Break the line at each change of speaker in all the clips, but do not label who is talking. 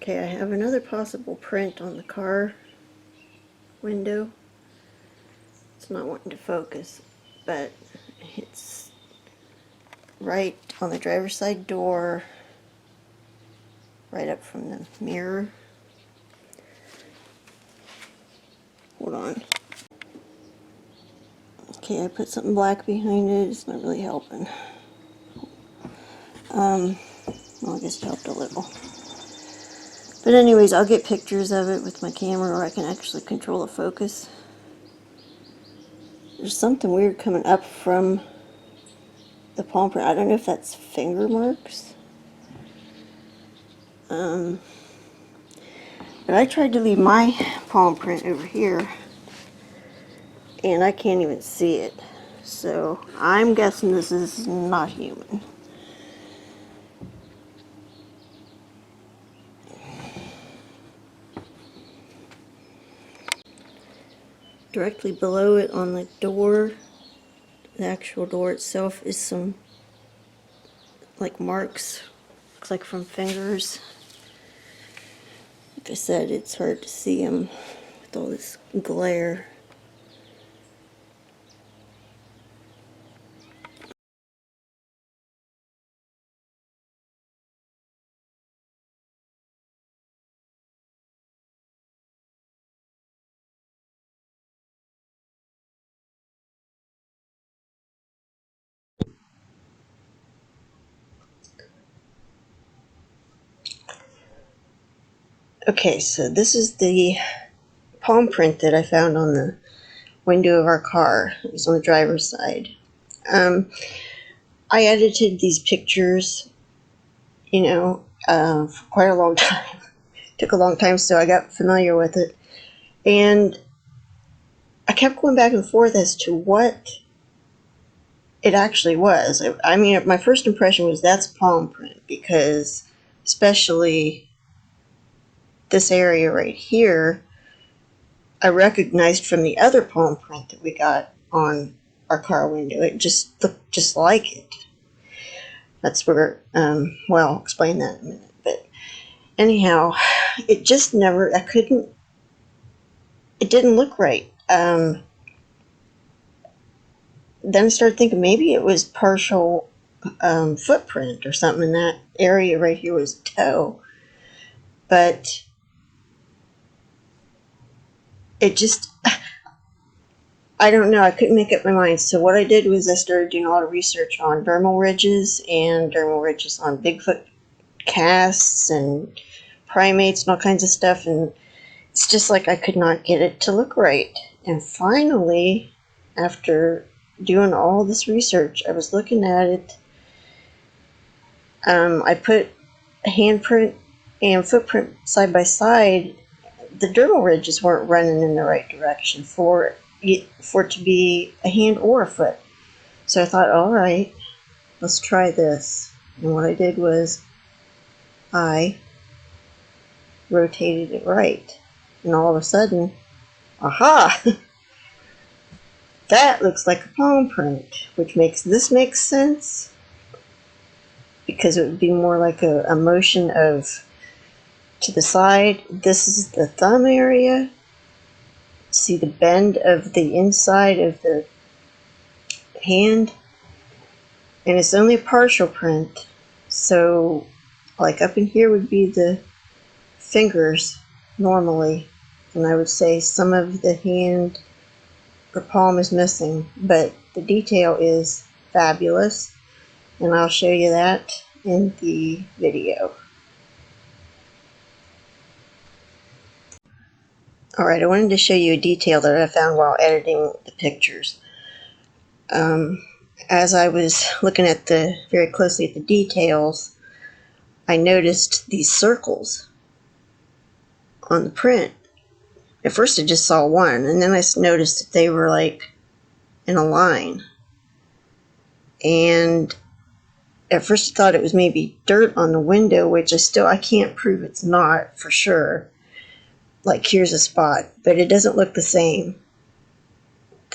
Okay, I have another possible print on the car window. It's not wanting to focus, but it's right on the driver's side door, right up from the mirror. Hold on. Okay, I put something black behind it. It's not really helping. Well, I guess it helped a little. But anyways, I'll get pictures of it with my camera, or I can actually control the focus. There's something weird coming up from the palm print. I don't know if that's finger marks. But I tried to leave my palm print over here, and I can't even see it. So I'm guessing this is not human. Directly below it on the door, the actual door itself, is some like marks. Looks like from fingers. Like I said, it's hard to see them with all this glare. Okay, so this is the palm print that I found on the window of our car. It was on the driver's side. I edited these pictures, for quite a long time. Took a long time, so I got familiar with it. And I kept going back and forth as to what it actually was. I mean, my first impression was that's palm print, because especially this area right here, I recognized from the other palm print that we got on our car window. It just looked just like it. That's where, well, I'll explain that in a minute. But anyhow, it just never, it didn't look right. Then I started thinking maybe it was partial footprint or something in that area right here was toe. But it just, I don't know, I couldn't make up my mind. So what I did was I started doing a lot of research on dermal ridges on Bigfoot casts and primates and all kinds of stuff, and it's just like I could not get it to look right. And finally, after doing all this research, I was looking at it. I put a handprint and footprint side by side. The dermal ridges weren't running in the right direction for it to be a hand or a foot. So I thought, all right, let's try this. And what I did was I rotated it right. And all of a sudden, aha! That looks like a palm print, which makes sense, because it would be more like a motion of to the side. This is the thumb area. See the bend of the inside of the hand, and it's only a partial print. So like up in here would be the fingers normally, and I would say some of the hand or palm is missing, but the detail is fabulous, and I'll show you that in the video. Alright, I wanted to show you a detail that I found while editing the pictures. As I was looking at very closely at the details, I noticed these circles on the print. At first I just saw one, and then I noticed that they were like in a line. And at first I thought it was maybe dirt on the window, which I can't prove it's not for sure. Like, here's a spot, but it doesn't look the same.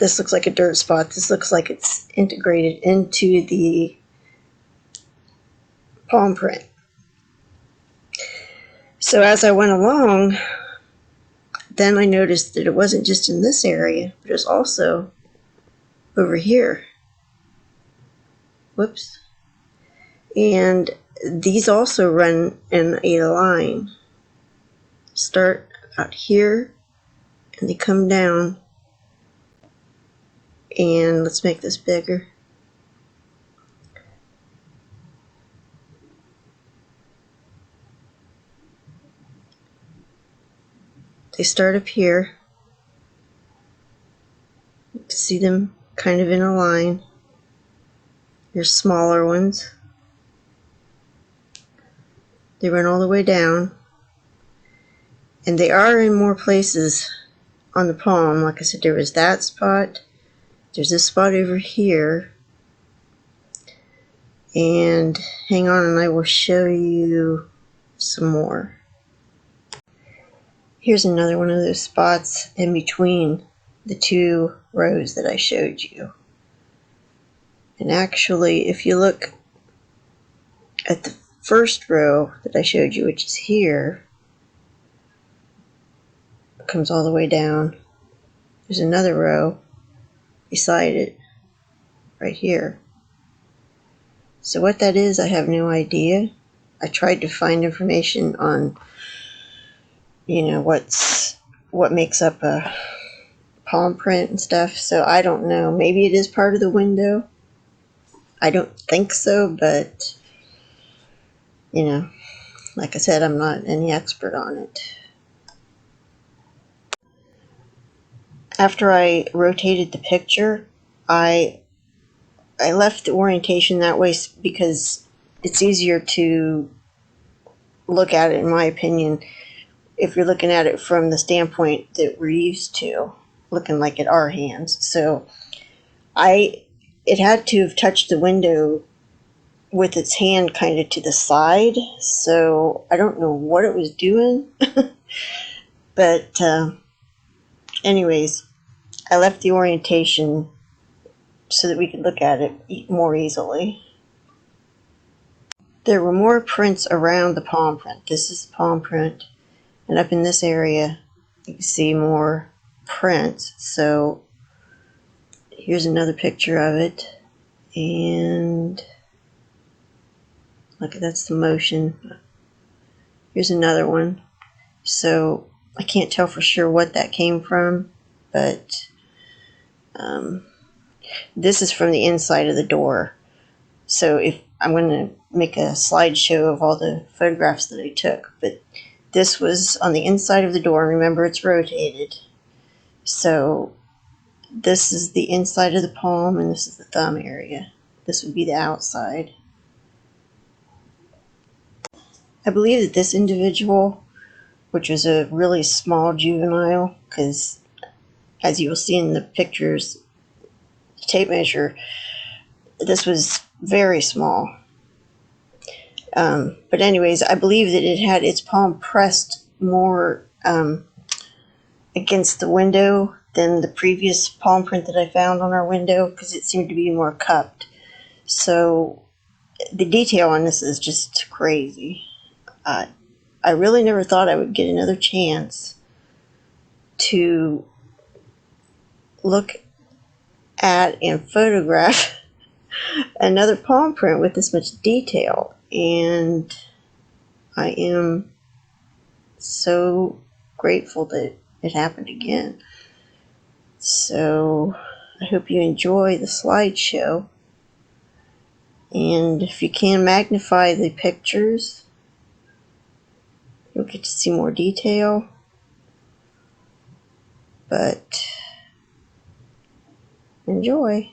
This looks like a dirt spot. This looks like it's integrated into the palm print. So as I went along, then I noticed that it wasn't just in this area, but it was also over here. Whoops. And these also run in a line. Start out here, and they come down. And let's make this bigger. They start up here. You can see them kind of in a line. There's smaller ones. They run all the way down. And they are in more places on the palm. Like I said, there was that spot. There's this spot over here. And hang on, and I will show you some more. Here's another one of those spots in between the two rows that I showed you. And actually, if you look at the first row that I showed you, which is here, it comes all the way down. There's another row beside it, right here. So what that is, I have no idea. I tried to find information on, what makes up a palm print and stuff, so I don't know. Maybe it is part of the window. I don't think so, but, like I said, I'm not any expert on it. After I rotated the picture, I left the orientation that way because it's easier to look at it, in my opinion, if you're looking at it from the standpoint that we're used to, looking like at our hands. So it had to have touched the window with its hand kind of to the side, so I don't know what it was doing. But anyways, I left the orientation so that we could look at it more easily. There were more prints around the palm print. This is the palm print, and up in this area you can see more prints. So here's another picture of it, and look, that's the motion. Here's another one. So I can't tell for sure what that came from, but this is from the inside of the door. So if I'm going to make a slideshow of all the photographs that I took, but this was on the inside of the door. Remember, it's rotated. So this is the inside of the palm, and this is the thumb area. This would be the outside. I believe that this individual, which was a really small juvenile, because as you will see in the pictures, the tape measure, this was very small. But anyways, I believe that it had its palm pressed more against the window than the previous palm print that I found on our window, because it seemed to be more cupped. So the detail on this is just crazy. I really never thought I would get another chance to look at and photograph another palm print with this much detail, and I am so grateful that it happened again. So I hope you enjoy the slideshow, and if you can magnify the pictures, you'll get to see more detail. But enjoy.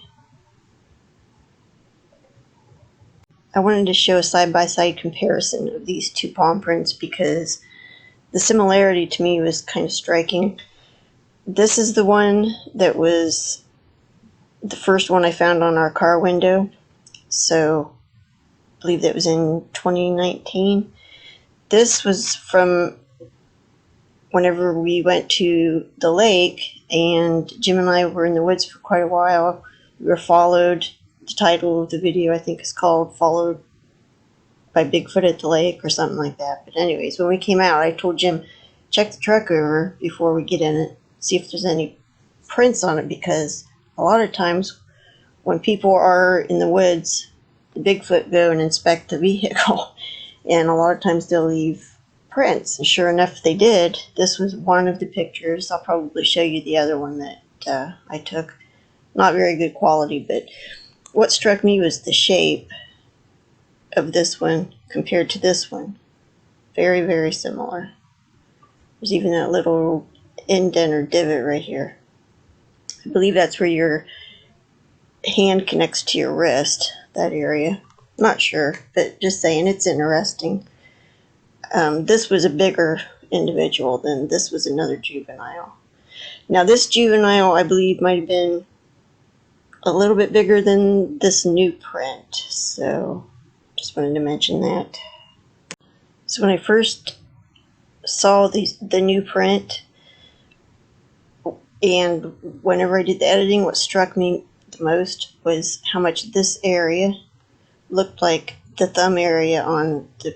I wanted to show a side-by-side comparison of these two palm prints because the similarity to me was kind of striking. This is the one that was the first one I found on our car window. So I believe that was in 2019. This was from whenever we went to the lake, and Jim and I were in the woods for quite a while. We were followed. The title of the video, I think, is called Followed by Bigfoot at the lake or something like that. But anyways, when we came out, I told Jim, check the truck over before we get in it, see if there's any prints on it, because a lot of times when people are in the woods, the Bigfoot go and inspect the vehicle, and a lot of times they'll leave prints. And sure enough, they did. This was one of the pictures. I'll probably show you the other one that I took. Not very good quality, but what struck me was the shape of this one compared to this one. Very, very similar. There's even that little indent or divot right here. I believe that's where your hand connects to your wrist, that area. Not sure, but just saying, it's interesting. This was a bigger individual than this was another juvenile. Now this juvenile, I believe, might have been a little bit bigger than this new print, so just wanted to mention that. So when I first saw the new print, and whenever I did the editing, what struck me the most was how much this area looked like the thumb area on the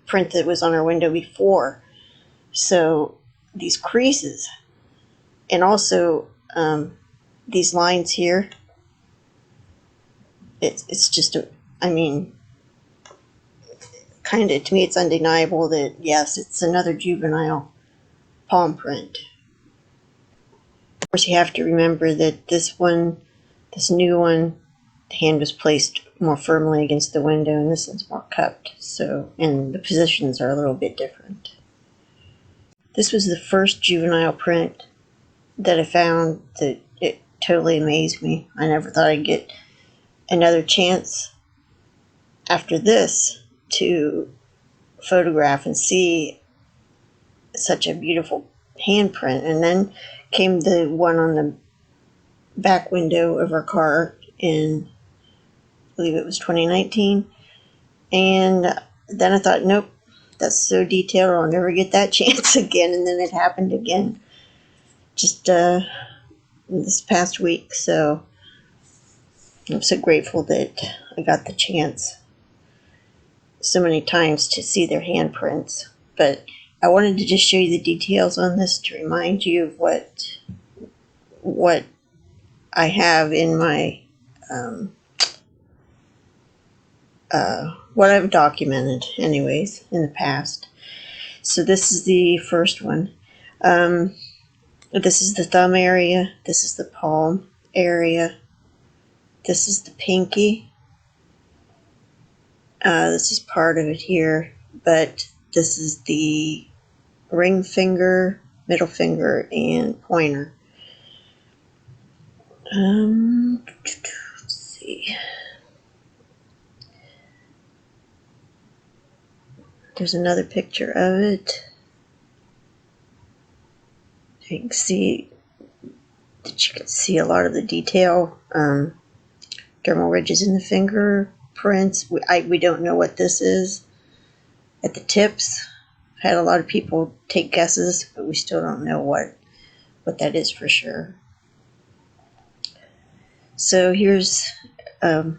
print that was on our window before. So these creases, and also these lines here, it's just, I mean, kind of, to me, it's undeniable that, yes, it's another juvenile palm print. Of course, you have to remember that this new one, the hand was placed more firmly against the window, and this one's more cupped, so, and the positions are a little bit different. This was the first juvenile print that I found that it totally amazed me. I never thought I'd get another chance after this to photograph and see such a beautiful handprint. And then came the one on the back window of our car in, I believe it was 2019. And then I thought, nope, that's so detailed, I'll never get that chance again. And then it happened again just this past week. So I'm so grateful that I got the chance so many times to see their handprints. But I wanted to just show you the details on this to remind you of what I have in my what I've documented anyways in the past. So this is the first one. This is the thumb area, this is the palm area, this is the pinky, this is part of it here, but this is the ring finger, middle finger, and pointer. Let's see. There's another picture of it. You can see that you can see a lot of the detail. Dermal ridges in the fingerprints. We don't know what this is at the tips. Had a lot of people take guesses, but we still don't know what that is for sure. So here's the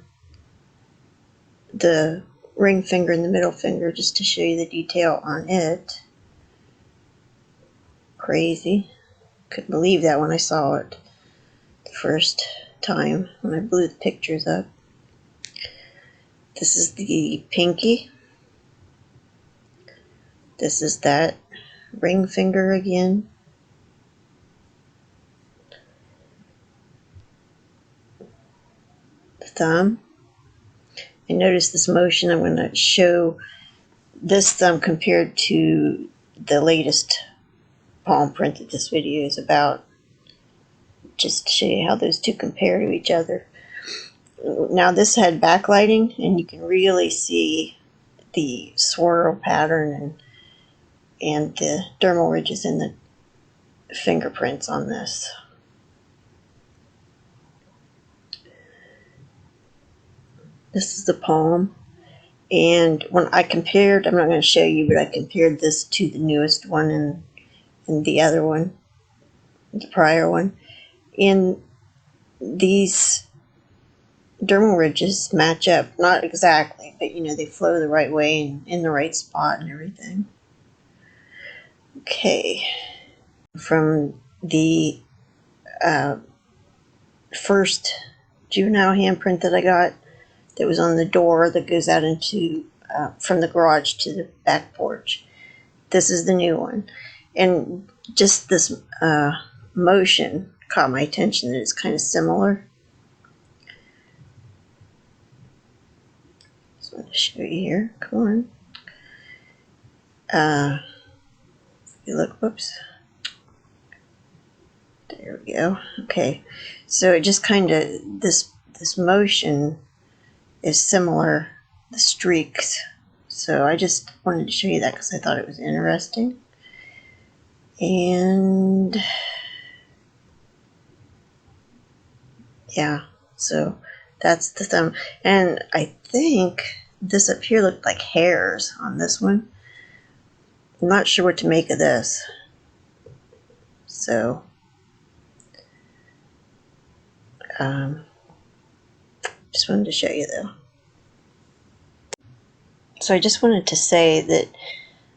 ring finger and the middle finger, just to show you the detail on it. Crazy. Couldn't believe that when I saw it the first time when I blew the pictures up. This is the pinky. This is that ring finger again. The thumb. And notice this motion. I'm going to show this thumb compared to the latest palm print that this video is about, just to show you how those two compare to each other. Now this had backlighting, and you can really see the swirl pattern and the dermal ridges in the fingerprints on this. This is the palm, and when I compared, I'm not going to show you, but I compared this to the newest one and the other one, the prior one. And these dermal ridges match up. Not exactly, but they flow the right way and in the right spot and everything. Okay. From the first juvenile handprint that I got that was on the door that goes out into from the garage to the back porch. This is the new one. And just this motion caught my attention that it's kind of similar. Just want to show you here. Come on. You look, whoops. There we go. Okay. So it just kind of, this motion is similar, the streaks. So I just wanted to show you that because I thought it was interesting. And yeah, so that's the thumb. And I think this up here looked like hairs on this one. I'm not sure what to make of this. So just wanted to show you though. So I just wanted to say that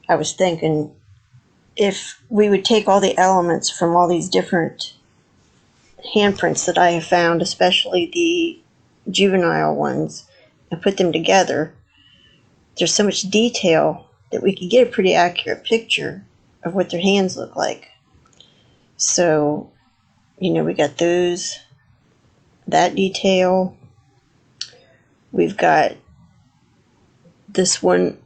I was thinking if we would take all the elements from all these different handprints that I have found, especially the juvenile ones, and put them together, there's so much detail that we could get a pretty accurate picture of what their hands look like. So, we got that detail. We've got this one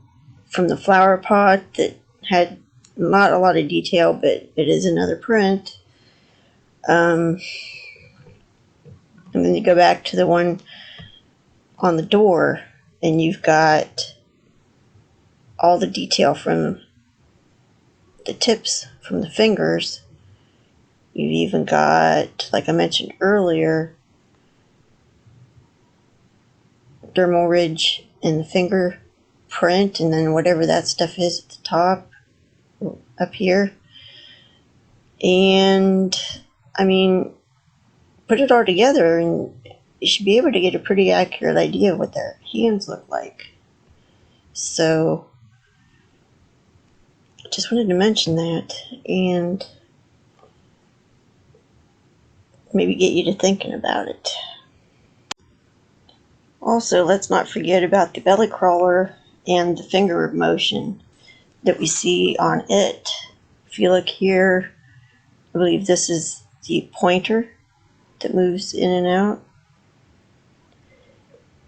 from the flower pot that had not a lot of detail, but it is another print. And then you go back to the one on the door, and you've got all the detail from the tips, from the fingers. You've even got, like I mentioned earlier, dermal ridge in the finger print, and then whatever that stuff is at the top up here. And I mean, put it all together and you should be able to get a pretty accurate idea of what their hands look like. So just wanted to mention that and maybe get you to thinking about it. Also, let's not forget about the belly crawler and the finger motion that we see on it. If you look here, I believe this is the pointer that moves in and out.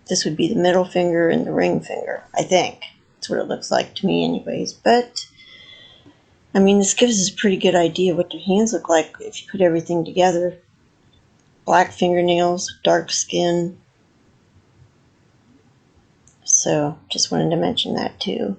This would be the middle finger and the ring finger, I think. That's what it looks like to me anyways. But, I mean, this gives us a pretty good idea of what their hands look like if you put everything together. Black fingernails, dark skin. So, just wanted to mention that too.